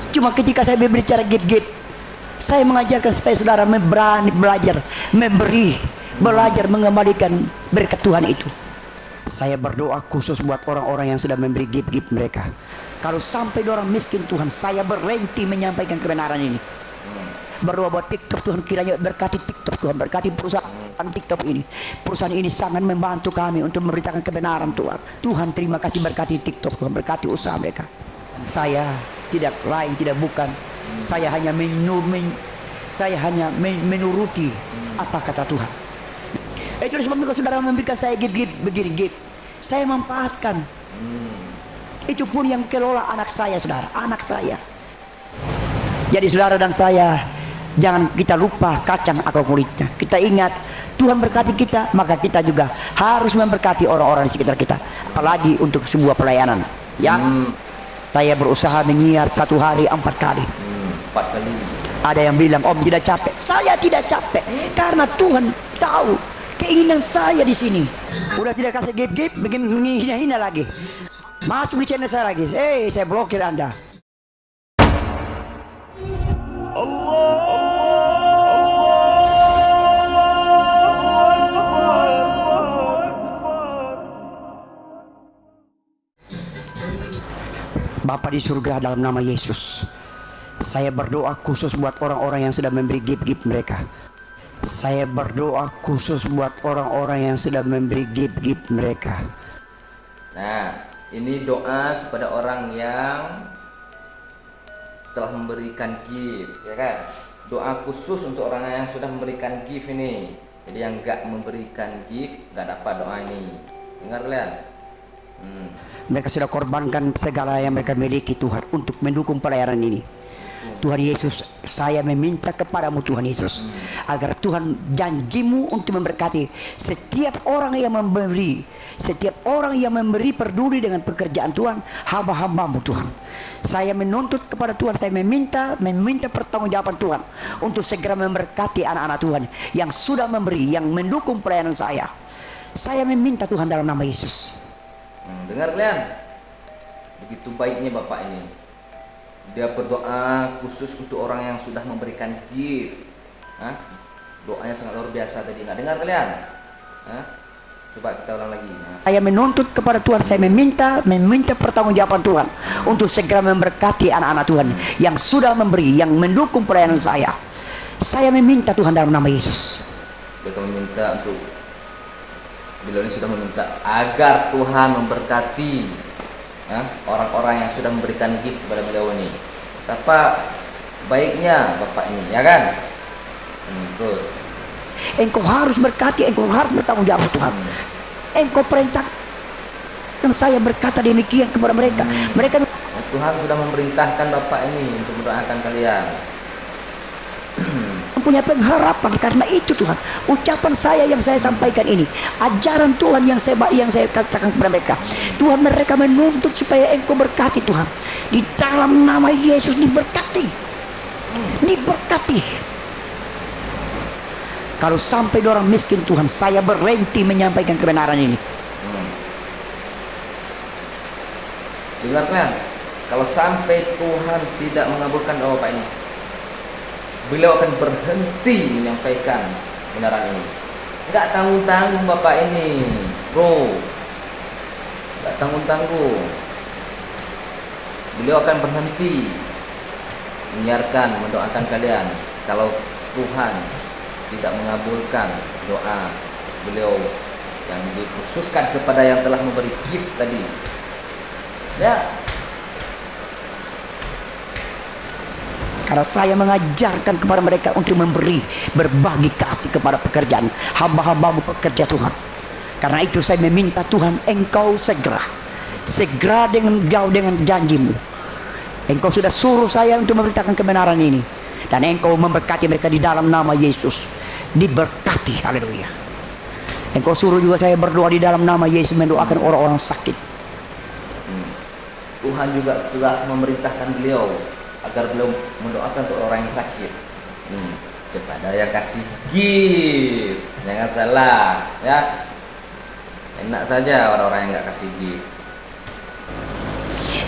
Cuma ketika saya berbicara gift-gift, saya mengajarkan supaya saudara berani belajar memberi, belajar mengembalikan berkat Tuhan itu. Saya berdoa khusus buat orang-orang yang sudah memberi gift-gift mereka. Kalau sampai orang miskin, Tuhan, saya berhenti menyampaikan kebenaran ini. Berdoa buat TikTok, Tuhan kiranya berkati TikTok, Tuhan, berkati perusahaan TikTok ini. Perusahaan ini sangat membantu kami untuk memberitakan kebenaran Tuhan. Tuhan, terima kasih, berkati TikTok, Tuhan, berkati usaha mereka. Saya tidak lain, tidak bukan. Saya hanya menuruti apa kata Tuhan. Itu sebabnya kalau saudara memberikan saya gift begini, gift, saya manfaatkan. Itu pun yang kelola anak saya, saudara, anak saya. Jadi saudara dan saya, jangan kita lupa kacang atau kulitnya. Kita ingat Tuhan berkati kita, maka kita juga harus memberkati orang-orang di sekitar kita. Apalagi untuk sebuah pelayanan. Ya, saya berusaha menyiar satu hari 4 kali. 4 kali. Ada yang bilang, Om tidak capek. Saya tidak capek karena Tuhan tahu keinginan saya di sini. Udah tidak kasih gift-gift, bikin menghina-hina lagi. Masuk di channel saya lagi. Saya blokir Anda. Bapa di surga, dalam nama Yesus, saya berdoa khusus buat orang-orang yang sudah memberi gift-gift mereka. Saya berdoa khusus buat orang-orang yang sudah memberi gift-gift mereka. Nah, ini doa kepada orang yang telah memberikan gift, ya kan? Doa khusus untuk orang yang sudah memberikan gift ini. Jadi yang enggak memberikan gift enggak dapat doa ini. Dengar kalian? Mereka sudah korbankan segala yang mereka miliki, Tuhan, untuk mendukung pelayanan ini. Tuhan Yesus, saya meminta kepadamu, Tuhan Yesus, agar Tuhan janjimu untuk memberkati setiap orang yang memberi, setiap orang yang memberi peduli dengan pekerjaan Tuhan, hamba-hambamu Tuhan. Saya menuntut kepada Tuhan, saya meminta pertanggungjawaban Tuhan untuk segera memberkati anak-anak Tuhan yang sudah memberi, yang mendukung pelayanan saya. Saya meminta Tuhan dalam nama Yesus. Dengar kalian, begitu baiknya Bapak ini. Dia berdoa khusus untuk orang yang sudah memberikan gift. Doanya sangat luar biasa tadi. Nggak dengar kalian? Coba kita ulang lagi. Saya menuntut kepada Tuhan, saya meminta pertanggungjawaban Tuhan untuk segera memberkati anak-anak Tuhan yang sudah memberi, yang mendukung pelayanan saya. Saya meminta Tuhan dalam nama Yesus. Kita meminta untuk beliau ini sudah meminta agar Tuhan memberkati orang-orang yang sudah memberikan gift kepada beliau ini. Apa baiknya Bapak ini, ya kan? Terus engkau harus berkati, engkau harus bertanggung jawab Tuhan. Engkau perintahkan saya berkata demikian kepada mereka. Mereka Tuhan sudah memerintahkan Bapak ini untuk mendoakan kalian. Punya pengharapan karena itu Tuhan. Ucapan saya yang saya sampaikan ini, ajaran Tuhan yang saya katakan kepada mereka. Tuhan, mereka menuntut supaya engkau berkati Tuhan. Di dalam nama Yesus diberkati. Diberkati. Kalau sampai orang miskin Tuhan, saya berhenti menyampaikan kebenaran ini. Dengarkan, kalau sampai Tuhan tidak mengabulkan doa Bapak ini, beliau akan berhenti menyampaikan kebenaran ini. Enggak tanggung-tanggung Bapak ini, bro. Enggak tanggung-tanggung. Beliau akan berhenti menyiarkan, mendoakan kalian kalau Tuhan tidak mengabulkan doa beliau yang dikhususkan kepada yang telah memberi gift tadi. Ya. Karena saya mengajarkan kepada mereka untuk memberi, berbagi kasih kepada pekerjaan hamba-hambamu pekerja Tuhan. Karena itu saya meminta Tuhan, engkau segera dengan jauh dengan janjimu. Engkau sudah suruh saya untuk memberitakan kebenaran ini, dan engkau memberkati mereka di dalam nama Yesus. Diberkati, haleluya. Engkau suruh juga saya berdoa di dalam nama Yesus, mendoakan orang-orang sakit. Tuhan juga telah memerintahkan beliau agar beliau mendoakan untuk orang yang sakit, kepada yang kasih gift. Jangan salah, ya. Enak saja orang-orang yang nggak kasih gift.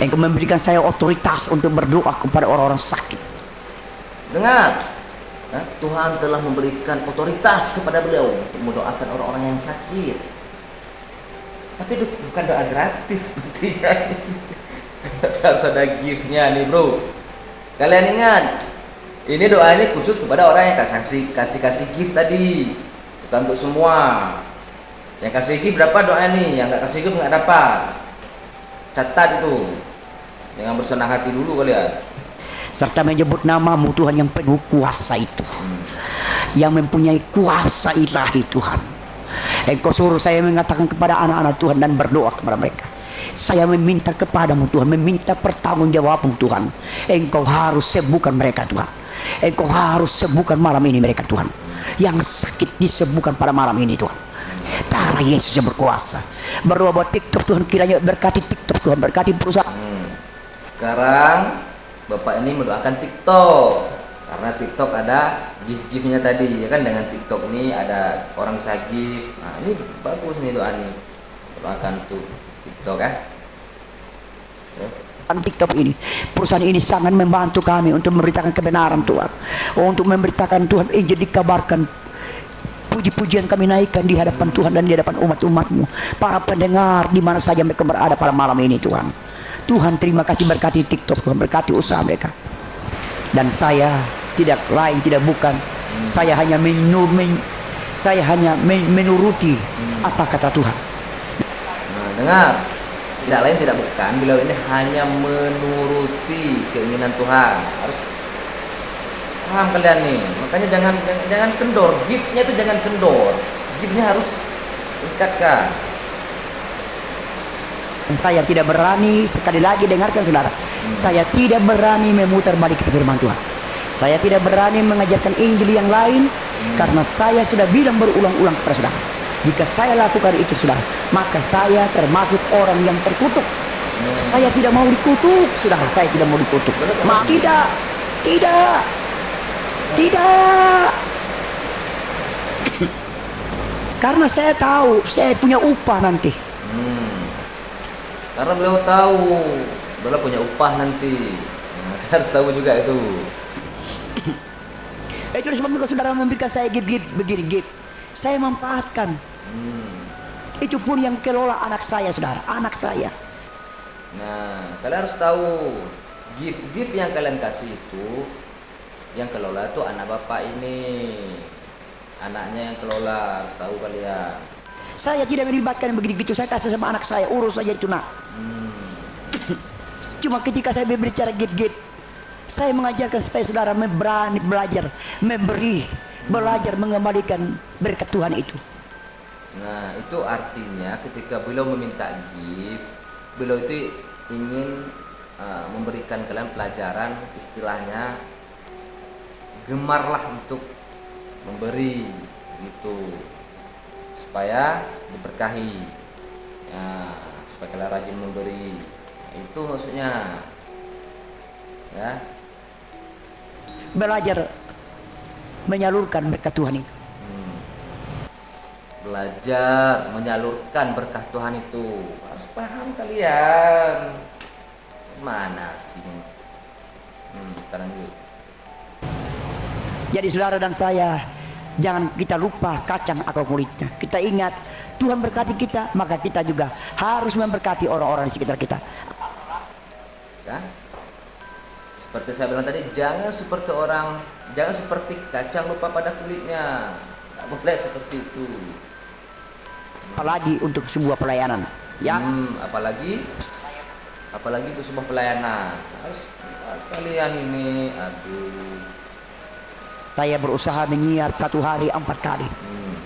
Engkau memberikan saya otoritas untuk berdoa kepada orang-orang sakit. Dengar, Tuhan telah memberikan otoritas kepada beliau untuk mendoakan orang-orang yang sakit. Tapi itu bukan doa gratis sepertinya. Tapi harus ada gift-nya nih bro. Kalian ingat, ini doa ini khusus kepada orang yang kasih gift tadi, bukan untuk semua. Yang kasih gift dapat doa ini, yang nggak kasih gift nggak dapat. Catat itu, dengan bersenang hati dulu kalian. Serta menyebut namamu Tuhan yang penuh kuasa itu, yang mempunyai kuasa ilahi Tuhan. Engkau suruh saya mengatakan kepada anak-anak Tuhan dan berdoa kepada mereka. Saya meminta kepadamu Tuhan, meminta pertanggungjawabanmu Tuhan. Engkau harus sembuhkan mereka Tuhan. Engkau harus sembuhkan malam ini mereka Tuhan. Yang sakit disembuhkan pada malam ini Tuhan. Darah Yesus yang berkuasa. Berdoa buat TikTok Tuhan, kiranya berkati TikTok Tuhan, berkati perusahaan. Sekarang Bapak ini mendoakan TikTok, karena TikTok ada gift-giftnya tadi, ya kan? Dengan TikTok ini ada orang bisa gift. Nah ini bagus nih doa nih, doakan tuh TikTok ya. Terus TikTok ini, perusahaan ini sangat membantu kami untuk memberitakan kebenaran Tuhan, untuk memberitakan Tuhan Injil dikabarkan. Puji-pujian kami naikkan di hadapan Tuhan dan di hadapan umat-umat-Mu, para pendengar di mana saja mereka berada pada malam ini Tuhan. Tuhan terima kasih, berkati TikTok Tuhan, berkati usaha mereka. Dan saya tidak lain tidak bukan, saya hanya menuruti apa kata Tuhan. nah, dengar, tidak lain tidak bukan, beliau ini hanya menuruti keinginan Tuhan. Harus paham kalian nih, makanya jangan kendor, giftnya itu jangan kendor, giftnya harus tingkatkan. Saya tidak berani, sekali lagi dengarkan saudara, saya tidak berani memutar balik firman Tuhan. Saya tidak berani mengajarkan Injil yang lain, karena saya sudah bilang berulang-ulang kepada saudara, jika saya lakukan itu saudara, maka saya termasuk orang yang terkutuk. Saya tidak mau dikutuk saudara, saya tidak mau dikutuk. Tidak. Karena saya tahu saya punya upah nanti. Karena beliau tahu beliau punya upah nanti. Harus tahu juga itu. Itu sebabnya kalau saudara memberikan saya gift begini, saya manfaatkan. Itu pun yang kelola anak saya saudara, anak saya. Nah, kalian harus tahu gift yang kalian kasih itu, yang kelola itu anak bapak ini, anaknya yang kelola, harus tahu kalian. Saya tidak melibatkan begitu, saya kasih sama anak saya, urus saja itu nak. Cuma ketika saya berbicara gift, saya mengajarkan supaya saudara berani belajar, belajar mengembalikan berkat Tuhan itu. Nah, itu artinya ketika beliau meminta gift, beliau itu ingin memberikan kalian pelajaran, istilahnya gemarlah untuk memberi gitu, supaya diberkahi ya, supaya kalian rajin memberi. Nah, itu maksudnya ya, belajar menyalurkan berkat Tuhan itu. Belajar menyalurkan berkah Tuhan itu harus paham kalian. Mana sih sekarang dulu. Jadi saudara dan saya, jangan kita lupa kacang atau kulitnya. Kita ingat Tuhan berkati kita, maka kita juga harus memberkati orang-orang di sekitar kita. Ya? Seperti saya bilang tadi, jangan seperti kacang lupa pada kulitnya. Tidak boleh seperti itu. Apalagi untuk sebuah pelayanan. Ya. Apalagi untuk sebuah pelayanan. Harus kalian ini, aduh. Saya berusaha menyiar satu hari 4 kali.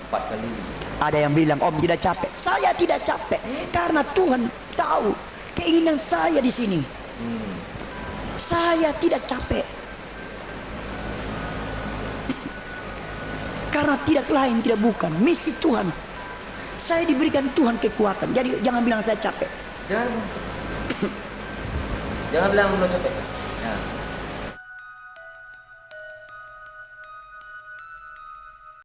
4 kali. Ada yang bilang om tidak capek. Saya tidak capek karena Tuhan tahu keinginan saya di sini. Saya tidak capek karena tidak lain tidak bukan misi Tuhan. Saya diberikan Tuhan kekuatan. Jadi jangan bilang saya capek. Jangan bilang belum capek. Ya.